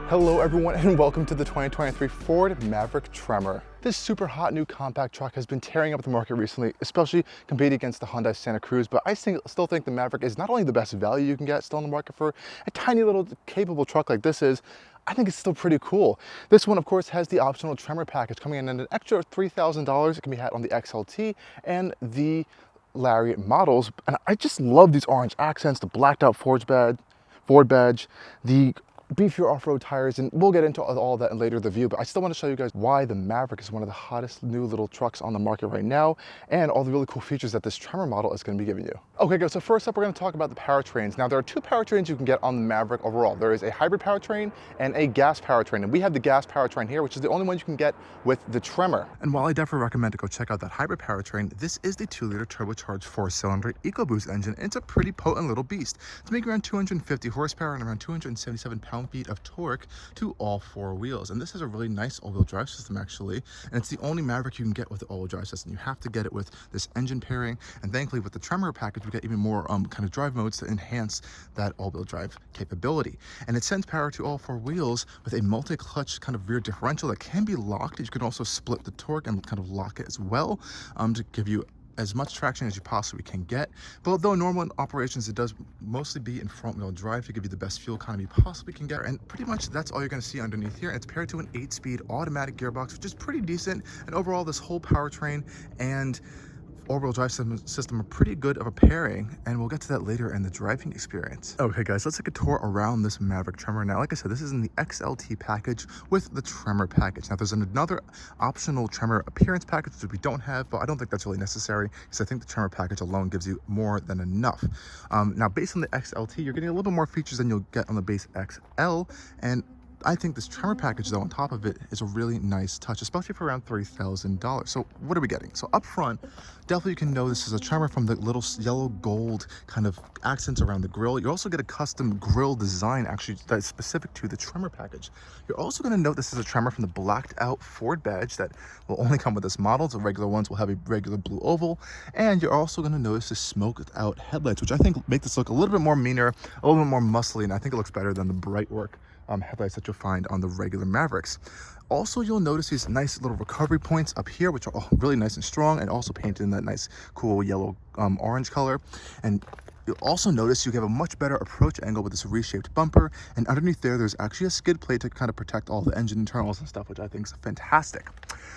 Hello everyone and welcome to the 2023 Ford Maverick Tremor. This super hot new compact truck has been tearing up the market recently, especially competing against the Hyundai Santa Cruz, but I still think the Maverick is not only the best value you can get still in the market for a tiny little capable truck like this is, I think it's still pretty cool. This one, of course, has the optional Tremor package coming in at an extra $3,000. It can be had on the XLT and the Lariat models, and I just love these orange accents, the blacked out Ford badge, the beefier off-road tires, and we'll get into all that in later in the review, but I still want to show you guys why the Maverick is one of the hottest new little trucks on the market right now, and all the really cool features that this Tremor model is going to be giving you. Okay guys, so first up we're going to talk about the powertrains. Now there are two powertrains you can get on the Maverick overall. There is a hybrid powertrain and a gas powertrain, and we have the gas powertrain here, which is the only one you can get with the Tremor. And while I definitely recommend to go check out that hybrid powertrain, this is the 2-liter turbocharged 4-cylinder EcoBoost engine, and it's a pretty potent little beast. It's making around 250 horsepower and around 277 pound-feet of torque to all four wheels, and this is a really nice all-wheel drive system actually, and it's the only Maverick you can get with the all-wheel drive system. You have to get it with this engine pairing, and thankfully with the Tremor package we get even more kind of drive modes to enhance that all-wheel drive capability. And it sends power to all four wheels with a multi-clutch kind of rear differential that can be locked. You can also split the torque and kind of lock it as well to give you as much traction as you possibly can get. But although normal in operations, it does mostly be in front wheel drive to give you the best fuel economy you possibly can get. And pretty much that's all you're gonna see underneath here. It's paired to an 8-speed automatic gearbox, which is pretty decent. And overall, this whole powertrain and all-wheel drive system are pretty good of a pairing, and we'll get to that later in the driving experience. Okay guys, let's take a tour around this Maverick Tremor. Now, like I said, this is in the XLT package with the Tremor package. Now there's another optional Tremor appearance package which we don't have, but I don't think that's really necessary because I think the Tremor package alone gives you more than enough. Now based on the XLT, you're getting a little bit more features than you'll get on the base XL, and I think this Tremor package, though, on top of it is a really nice touch, especially for around $3,000. So what are we getting? So up front, definitely you can know this is a Tremor from the little yellow gold kind of accents around the grille. You also get a custom grille design actually that's specific to the Tremor package. You're also going to note this is a Tremor from the blacked out Ford badge that will only come with this model. The regular ones will have a regular blue oval, and you're also going to notice the smoked out headlights, which I think make this look a little bit more meaner, a little bit more muscly, and I think it looks better than the bright work headlights that you'll find on the regular Mavericks. Also, you'll notice these nice little recovery points up here, which are all really nice and strong, and also painted in that nice cool yellow orange color. And you'll also notice you have a much better approach angle with this reshaped bumper, and underneath there's actually a skid plate to kind of protect all the engine internals and stuff, which I think is fantastic.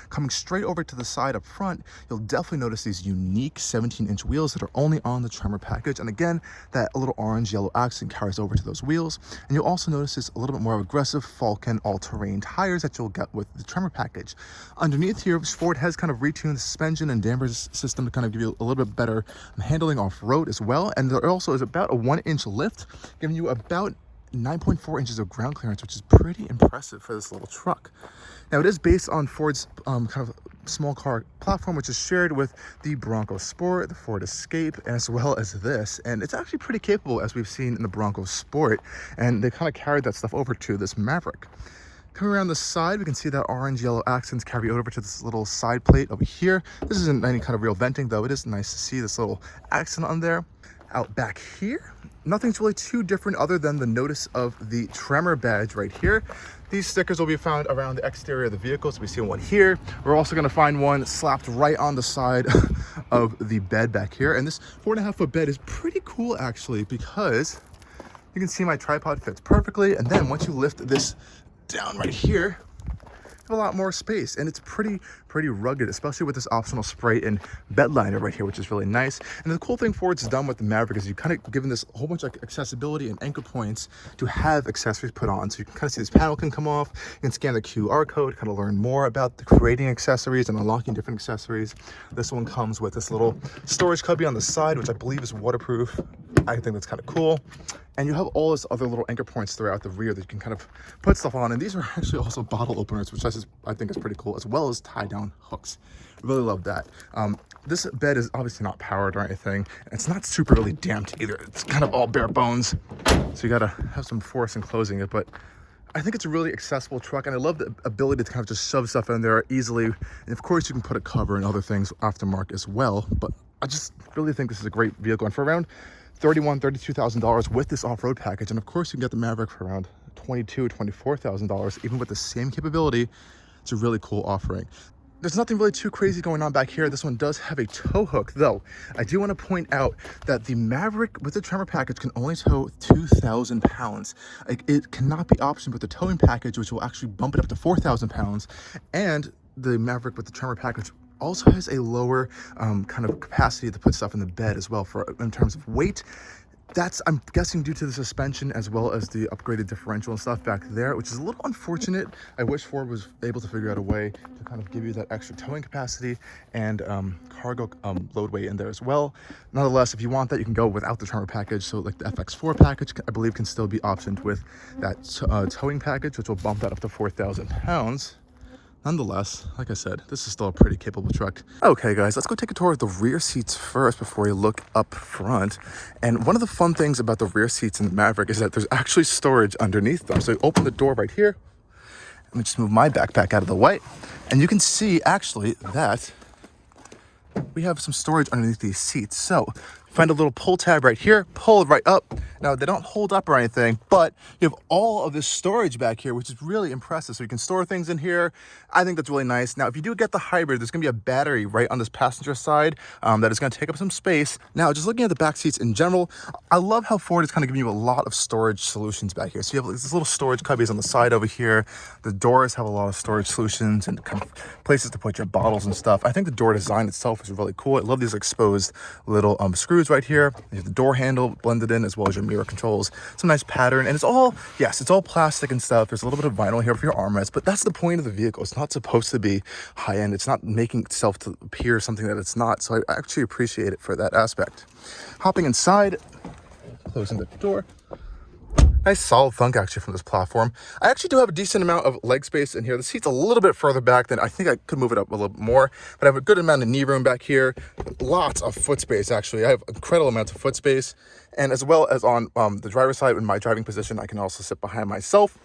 Coming straight over to the side up front, you'll definitely notice these unique 17-inch wheels that are only on the Tremor package, and again, that little orange yellow accent carries over to those wheels. And you'll also notice this a little bit more aggressive Falcon all-terrain tires that you'll get with the Tremor package. Underneath here, Ford has kind of retuned the suspension and dampers system to kind of give you a little bit better handling off-road as well, and there also is about a 1-inch lift, giving you about 9.4 inches of ground clearance, which is pretty impressive for this little truck. Now it is based on Ford's kind of small car platform, which is shared with the Bronco Sport, the Ford Escape, as well as this, and it's actually pretty capable as we've seen in the Bronco Sport, and they kind of carried that stuff over to this Maverick. Coming around the side, we can see that orange yellow accents carry over to this little side plate over here. This isn't any kind of real venting, though. It is nice to see this little accent on there. Out back here, nothing's really too different other than the notice of the Tremor badge right here. These stickers will be found around the exterior of the vehicle, so we see one here. We're also going to find one slapped right on the side of the bed back here. And this 4.5-foot bed is pretty cool actually, because you can see my tripod fits perfectly, and then once you lift this down right here, a lot more space, and it's pretty rugged, especially with this optional spray and bed liner right here, which is really nice. And the cool thing Ford's done with the Maverick is you kind of given this a whole bunch of accessibility and anchor points to have accessories put on. So you can kind of see this panel can come off, you can scan the QR code, kind of learn more about the creating accessories and unlocking different accessories. This one comes with this little storage cubby on the side, which I believe is waterproof. I think that's kind of cool. And you have all this other little anchor points throughout the rear that you can kind of put stuff on. And these are actually also bottle openers, which I think is pretty cool, as well as tie down hooks. Really love that. This bed is obviously not powered or anything. And it's not super really damped either. It's kind of all bare bones. So you gotta have some force in closing it. But I think it's a really accessible truck, and I love the ability to kind of just shove stuff in there easily. And of course you can put a cover and other things aftermarket as well. But I just really think this is a great vehicle. And for around $32,000 with this off-road package, and of course you can get the Maverick for around $24,000, even with the same capability. It's a really cool offering. There's nothing really too crazy going on back here. This one does have a tow hook, though. I do want to point out that the Maverick with the Tremor package can only tow 2,000 pounds. It cannot be optioned with the towing package, which will actually bump it up to 4,000 pounds. And the Maverick with the Tremor package also has a lower kind of capacity to put stuff in the bed as well in terms of weight. That's, I'm guessing, due to the suspension as well as the upgraded differential and stuff back there, which is a little unfortunate. I wish Ford was able to figure out a way to kind of give you that extra towing capacity and cargo load weight in there as well. Nonetheless, if you want that, you can go without the Tremor package. So like the FX4 package, I believe, can still be optioned with that towing package, which will bump that up to 4,000 pounds. Nonetheless, like I said, this is still a pretty capable truck. Okay guys, let's go take a tour of the rear seats first before we look up front. And one of the fun things about the rear seats in the Maverick is that there's actually storage underneath them. So you open the door right here. Let me just move my backpack out of the way. And you can see actually that we have some storage underneath these seats. So find a little pull tab right here, pull it right up. Now they don't hold up or anything, but you have all of this storage back here, which is really impressive. So you can store things in here. I think that's really nice. Now, if you do get the hybrid, there's gonna be a battery right on this passenger side that is gonna take up some space. Now, just looking at the back seats in general, I love how Ford is kind of giving you a lot of storage solutions back here. So you have these little storage cubbies on the side over here. The doors have a lot of storage solutions and kind of places to put your bottles and stuff. I think the door design itself is really cool. I love these exposed little screws right here. You have the door handle blended in as well as your mirror controls. Some nice pattern, and it's all, yes, it's all plastic and stuff. There's a little bit of vinyl here for your armrest, but that's the point of the vehicle. It's not supposed to be high end. It's not making itself to appear something that it's not. So I actually appreciate it for that aspect. Hopping inside, closing the door. Nice solid thunk actually from this platform. I actually do have a decent amount of leg space in here. The seat's a little bit further back than I think I could move it up a little bit more, but I have a good amount of knee room back here. Lots of foot space actually. I have incredible amounts of foot space, and as well as on the driver's side in my driving position, I can also sit behind myself.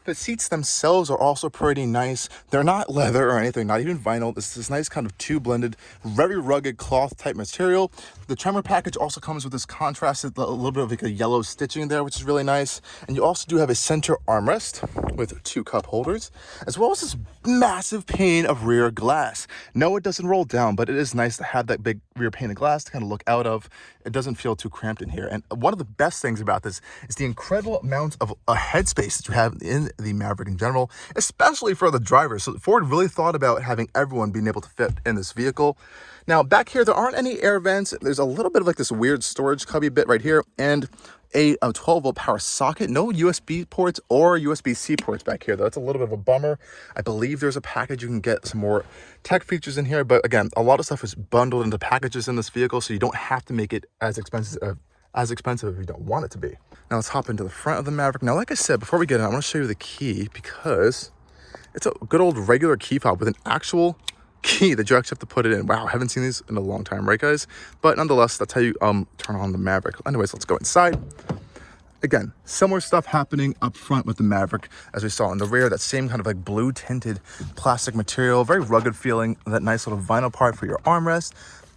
The seats themselves are also pretty nice. They're not leather or anything, not even vinyl. This is this nice kind of two blended, very rugged cloth type material. The Tremor package also comes with this contrasted, a little bit of like a yellow stitching there, which is really nice. And you also do have a center armrest with two cup holders, as well as this massive pane of rear glass. No, it doesn't roll down, but it is nice to have that big rear pane of glass to kind of look out of. It doesn't feel too cramped in here. And one of the best things about this is the incredible amount of headspace that you have in the Maverick in general, especially for the driver. So Ford really thought about having everyone being able to fit in this vehicle. Now back here, there aren't any air vents. There's a little bit of like this weird storage cubby bit right here, and a 12-volt power socket. No USB ports or USB-C ports back here, though. That's a little bit of a bummer. I believe there's a package you can get some more tech features in here, but again, a lot of stuff is bundled into packages in this vehicle, so you don't have to make it as expensive if you don't want it to be. Now let's hop into the front of the Maverick. Now, like I said, before we get in, I want to show you the key, because it's a good old regular key fob with an actual key that you actually have to put it in. Wow, I haven't seen these in a long time, right guys? But nonetheless, that's how you turn on the Maverick. Anyways, let's go inside. Again, similar stuff happening up front with the Maverick as we saw in the rear. That same kind of like blue tinted plastic material, very rugged feeling. That nice little vinyl part for your armrest.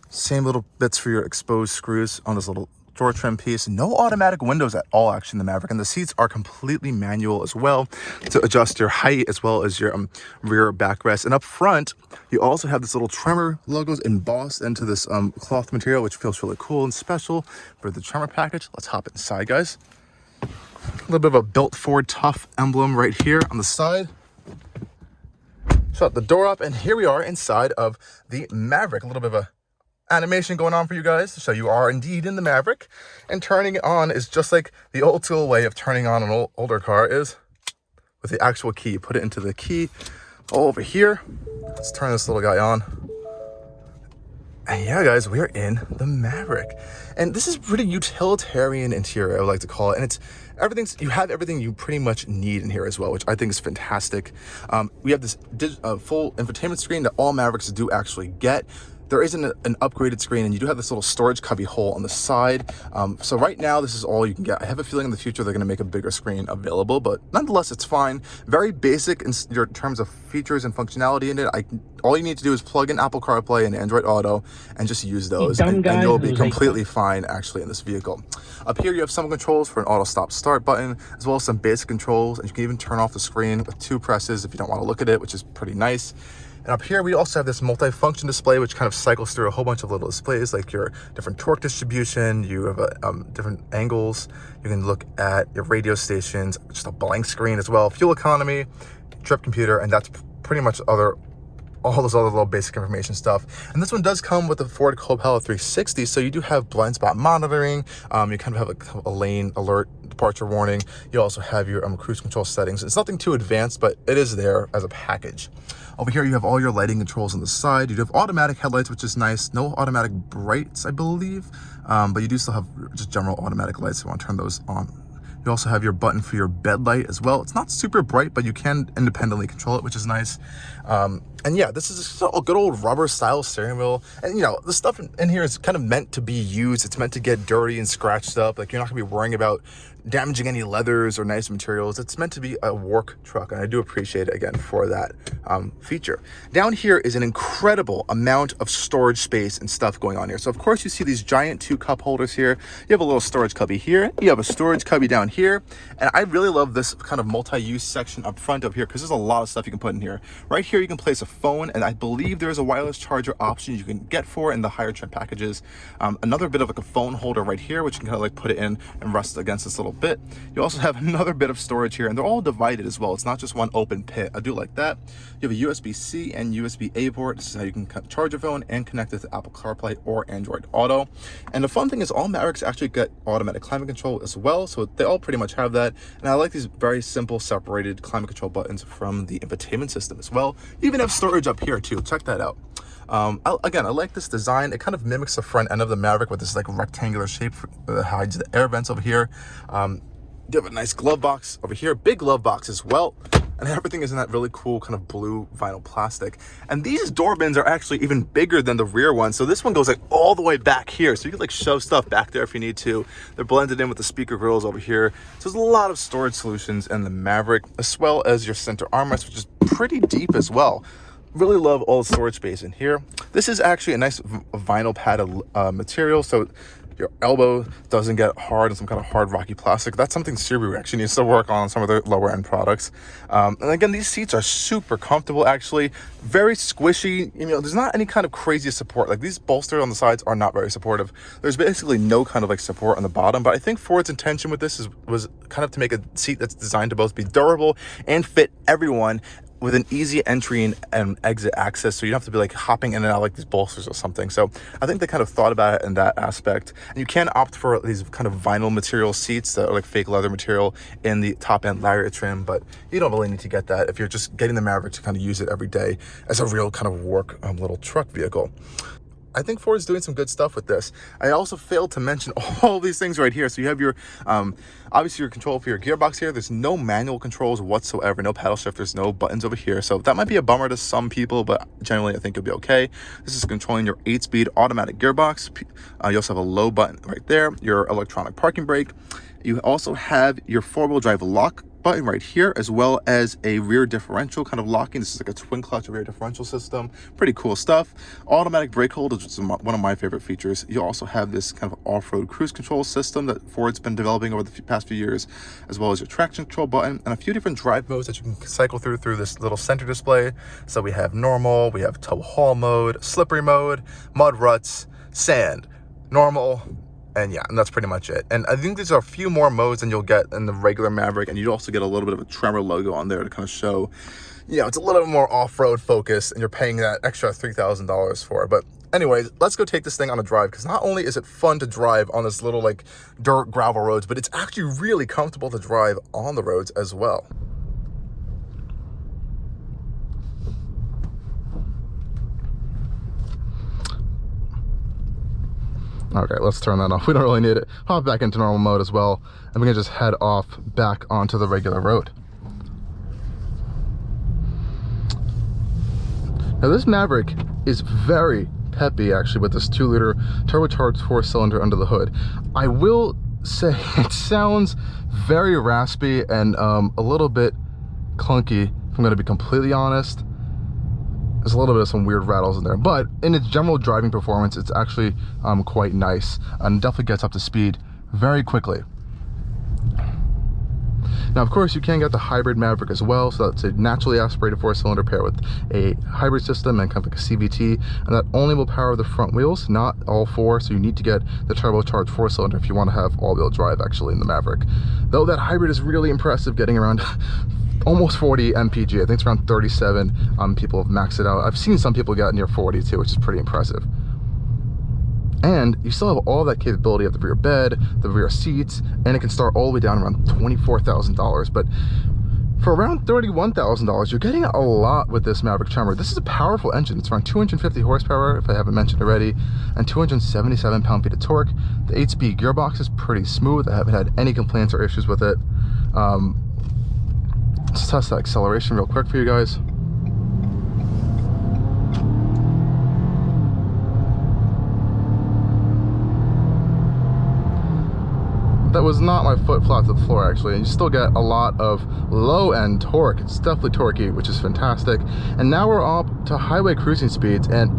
Same little bits for your exposed screws on this little door trim piece. No automatic windows at all actually in the Maverick, and the seats are completely manual as well to adjust your height as well as your rear backrest. And up front, you also have this little Tremor logos embossed into this cloth material, which feels really cool and special for the Tremor package. Let's hop inside, guys. A little bit of a built Ford Tough emblem right here on the side. Shut the door up, and here we are inside of the Maverick. A little bit of a animation going on for you guys, so you are indeed in the Maverick, and turning it on is just like the old school way of turning on an older car is with the actual key. You put it into the key over here. Let's turn this little guy on, and yeah guys, we're in the Maverick, and this is pretty utilitarian interior, I would like to call it, and it's you have everything you pretty much need in here as well, which I think is fantastic. We have this full infotainment screen that all Mavericks do actually get. there isn't an upgraded screen, and you do have this little storage cubby hole on the side. So right now, this is all you can get. I have a feeling in the future they're going to make a bigger screen available, but nonetheless, it's fine. Very basic in your terms of features and functionality in it. All you need to do is plug in Apple CarPlay and Android Auto and just use those, and you'll be completely fine actually in this vehicle. Up here, you have some controls for an auto stop start button, as well as some basic controls, and you can even turn off the screen with 2 presses if you don't want to look at it, which is pretty nice. And up here, we also have this multi-function display, which kind of cycles through a whole bunch of little displays, like your different torque distribution. You have different angles. You can look at your radio stations, just a blank screen as well, fuel economy, trip computer, and that's pretty much all those other little basic information stuff. And this one does come with the Ford Copilot 360, so you do have blind spot monitoring. You kind of have a lane alert, departure warning. You also have your cruise control settings. It's nothing too advanced, but it is there as a package. Over here, you have all your lighting controls on the side. You do have automatic headlights, which is nice. No automatic brights, I believe, but you do still have just general automatic lights if you want to turn those on. You also have your button for your bed light as well. It's not super bright, but you can independently control it, which is nice. And yeah, this is a good old rubber style steering wheel. And you know, the stuff in here is kind of meant to be used. It's meant to get dirty and scratched up. Like, you're not gonna be worrying about damaging any leathers or nice materials. It's meant to be a work truck, and I do appreciate it again for that feature. Down here is an incredible amount of storage space and stuff going on here. So of course you see these giant 2 cup holders here. You have a little storage cubby here. You have a storage cubby down here. And I really love this kind of multi-use section up front up here, because there's a lot of stuff you can put in here. Right here, you can place a phone, and I believe there's a wireless charger option you can get for in the higher trim packages. Another bit of like a phone holder right here, which you can kind of like put it in and rest against this little bit. You also have another bit of storage here, and they're all divided as well. It's not just one open pit. I do like that. You have a USB-C and USB-A port. This is how you can charge your phone and connect it to Apple CarPlay or Android Auto. And the fun thing is, all Mavericks actually get automatic climate control as well, so they all pretty much have that. And I like these very simple separated climate control buttons from the infotainment system as well. You even have storage up here too. Check that out. Again, I like this design. It kind of mimics the front end of the Maverick with this like rectangular shape that hides the air vents over here. You have a nice glove box over here, big glove box as well, and everything is in that really cool kind of blue vinyl plastic. And these door bins are actually even bigger than the rear one, so this one goes like all the way back here, so you can like shove stuff back there if you need to. They're blended in with the speaker grills over here, so there's a lot of storage solutions in the Maverick, as well as your center armrest, which is pretty deep as well. Really love all the storage space in here. This is actually a nice vinyl padded material, so your elbow doesn't get hard in some kind of hard rocky plastic. That's something Subaru actually needs to work on some of their lower end products. And again, these seats are super comfortable, actually very squishy. You know, there's not any kind of crazy support. Like, these bolsters on the sides are not very supportive. There's basically no kind of like support on the bottom, but I think Ford's intention with this was kind of to make a seat that's designed to both be durable and fit everyone, with an easy entry and exit access, so you don't have to be like hopping in and out like these bolsters or something. So I think they kind of thought about it in that aspect. And you can opt for these kind of vinyl material seats that are like fake leather material in the top end lariat trim, but you don't really need to get that if you're just getting the Maverick to kind of use it every day as a real kind of work little truck vehicle. I think Ford is doing some good stuff with this. I also failed to mention all these things right here. So you have your, obviously your control for your gearbox here. There's no manual controls whatsoever, no paddle shifters, no buttons over here. So that might be a bummer to some people, but generally I think you'll be okay. This is controlling your 8-speed automatic gearbox. You also have a low button right there, your electronic parking brake. You also have your 4-wheel drive lock button right here, as well as a rear differential kind of locking. This is like a twin clutch rear differential system. Pretty cool stuff. Automatic brake hold, which is one of my favorite features. You also have this kind of off-road cruise control system that Ford's been developing over the past few years, as well as your traction control button and a few different drive modes that you can cycle through this little center display. So we have normal, we have tow haul mode, slippery mode, mud ruts, sand, normal, and yeah, and that's pretty much it. And I think there's a few more modes than you'll get in the regular Maverick, and you also get a little bit of a Tremor logo on there to kind of show, you know, it's a little bit more off-road focused, and you're paying that extra $3,000 for it. But anyways, let's go take this thing on a drive, because not only is it fun to drive on this little like dirt gravel roads, but it's actually really comfortable to drive on the roads as well. Okay, let's turn that off. We don't really need it. Hop back into normal mode as well, and we can just head off back onto the regular road. Now this Maverick is very peppy actually with this 2-liter turbocharged 4-cylinder under the hood. I will say it sounds very raspy and a little bit clunky, if I'm going to be completely honest. There's a little bit of some weird rattles in there, but in its general driving performance, it's actually quite nice and definitely gets up to speed very quickly. Now, of course, you can get the hybrid Maverick as well, so that's a naturally aspirated 4-cylinder pair with a hybrid system and kind of like a CVT, and that only will power the front wheels, not all 4, so you need to get the turbocharged 4-cylinder if you want to have all-wheel drive actually in the Maverick. Though that hybrid is really impressive, getting around almost 40 MPG. I think it's around 37. People have maxed it out. I've seen some people get near 40 too, which is pretty impressive. And you still have all that capability of the rear bed, the rear seats, and it can start all the way down around $24,000. But for around $31,000, you're getting a lot with this Maverick Tremor. This is a powerful engine. It's around 250 horsepower, if I haven't mentioned already, and 277 pound-feet of torque. The 8-speed gearbox is pretty smooth. I haven't had any complaints or issues with it. Let's test that acceleration real quick for you guys. That was not my foot flat to the floor actually, and you still get a lot of low-end torque. It's definitely torquey, which is fantastic. And now we're up to highway cruising speeds, and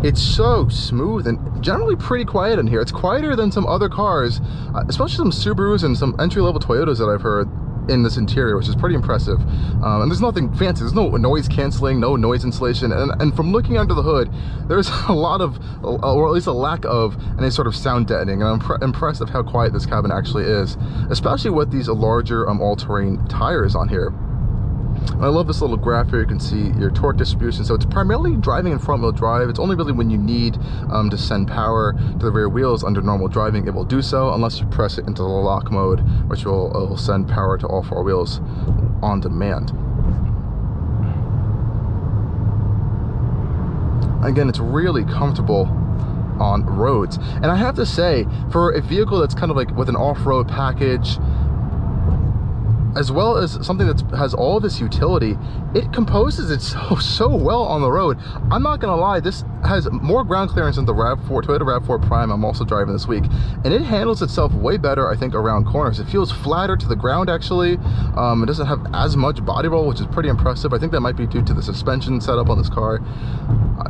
it's so smooth and generally pretty quiet in here. It's quieter than some other cars, especially some Subarus and some entry-level Toyotas that I've heard in this interior, which is pretty impressive. And there's nothing fancy. There's no noise canceling, no noise insulation, and from looking under the hood, there's a lot of, or at least a lack of, any sort of sound deadening. And I'm impressed of how quiet this cabin actually is, especially with these larger all-terrain tires on here. And I love this little graph here. You can see your torque distribution. So it's primarily driving in front-wheel drive. It's only really when you need to send power to the rear wheels under normal driving, it will do so, unless you press it into the lock mode, which will send power to all 4 wheels on demand. Again, it's really comfortable on roads. And I have to say, for a vehicle that's kind of like with an off-road package, as well as something that has all this utility, it composes it so well on the road. I'm not gonna lie, this has more ground clearance than the RAV4, Toyota RAV4 Prime I'm also driving this week, and it handles itself way better, I think, around corners. It feels flatter to the ground actually. It doesn't have as much body roll, which is pretty impressive. I think that might be due to the suspension setup on this car.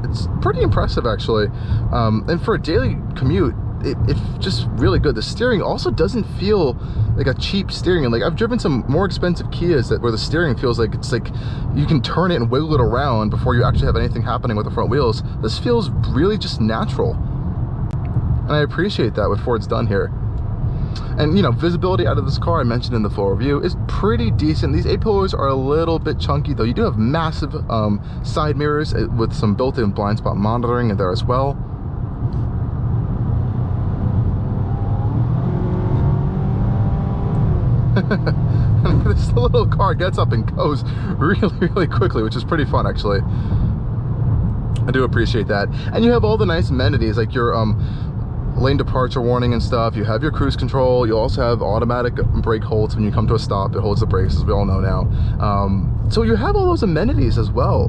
It's pretty impressive actually, and for a daily commute, it's just really good. The steering also doesn't feel like a cheap steering. Like, I've driven some more expensive Kias where the steering feels like it's like you can turn it and wiggle it around before you actually have anything happening with the front wheels. This feels really just natural, and I appreciate that what Ford's done here. And you know, visibility out of this car, I mentioned in the full review, is pretty decent. These A-pillars are a little bit chunky though. You do have massive side mirrors with some built-in blind spot monitoring in there as well. This little car gets up and goes really quickly, which is pretty fun actually. I do appreciate that. And you have all the nice amenities like your lane departure warning and stuff. You have your cruise control. You also have automatic brake holds. When you come to a stop, it holds the brakes, as we all know now. So you have all those amenities as well,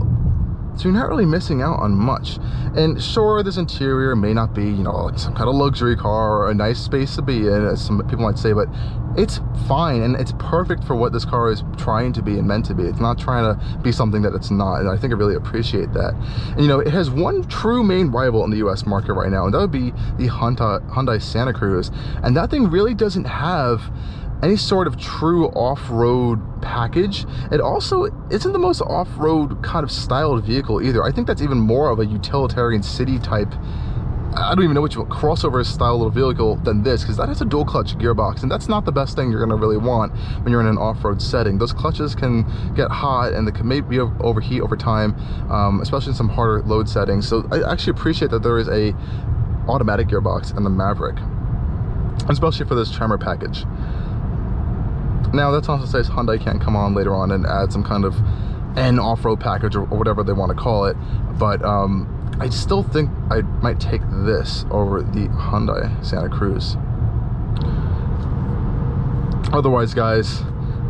so you're not really missing out on much. And sure, this interior may not be, you know, like some kind of luxury car or a nice space to be in, as some people might say, but it's fine, and it's perfect for what this car is trying to be and meant to be. It's not trying to be something that it's not, and I think I really appreciate that. And you know, it has one true main rival in the US market right now, and that would be the Hyundai Santa Cruz. And that thing really doesn't have any sort of true off-road package. It also isn't the most off-road kind of styled vehicle either. I think that's even more of a utilitarian city type, I don't even know what you want, crossover style little vehicle than this, because that has a dual clutch gearbox, and that's not the best thing you're going to really want when you're in an off-road setting. Those clutches can get hot, and they can maybe overheat over time, especially in some harder load settings. So I actually appreciate that there is a automatic gearbox in the Maverick, especially for this Tremor package. Now, that's not to say Hyundai can't come on later on and add some kind of N off-road package or whatever they want to call it, but I still think I might take this over the Hyundai Santa Cruz. Otherwise, guys,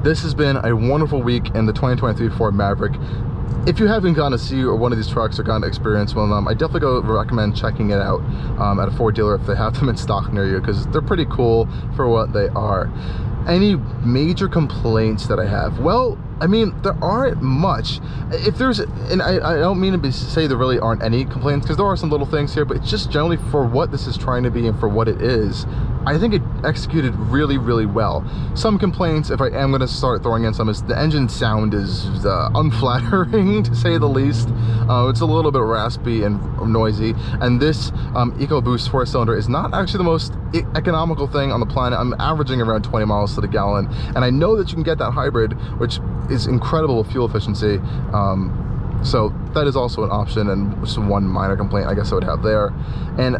this has been a wonderful week in the 2023 Ford Maverick. if you haven't gone to see one of these trucks or gotten to experience one of them, I definitely recommend checking it out at a Ford dealer if they have them in stock near you, because they're pretty cool for what they are. Any major complaints that I have? Well, I mean, there aren't much. If there's, and I don't mean to say there really aren't any complaints, because there are some little things here, but it's just generally for what this is trying to be and for what it is, I think it executed really, really well. Some complaints, if I am going to start throwing in some, is the engine sound is unflattering, to say the least. It's a little bit raspy and noisy, and this EcoBoost 4-cylinder is not actually the most economical thing on the planet. I'm averaging around 20 miles to the gallon, and I know that you can get that hybrid, which is incredible fuel efficiency. So that is also an option, and just one minor complaint I guess I would have there. And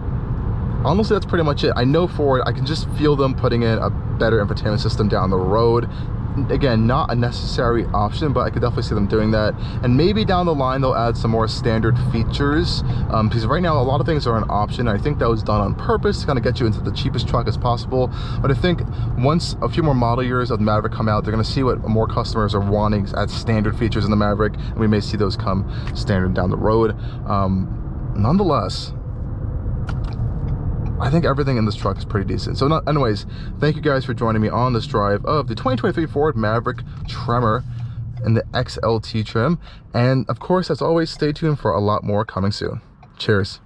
honestly, that's pretty much it. I know Ford, I can just feel them putting in a better infotainment system down the road. Again, not a necessary option, but I could definitely see them doing that. And maybe down the line they'll add some more standard features, because right now a lot of things are an option. I think that was done on purpose to kind of get you into the cheapest truck as possible. But I think once a few more model years of the Maverick come out, they're going to see what more customers are wanting as standard features in the Maverick, and we may see those come standard down the road. Nonetheless, I think everything in this truck is pretty decent. So anyways, thank you guys for joining me on this drive of the 2023 Ford Maverick Tremor in the XLT trim. And of course, as always, stay tuned for a lot more coming soon. Cheers.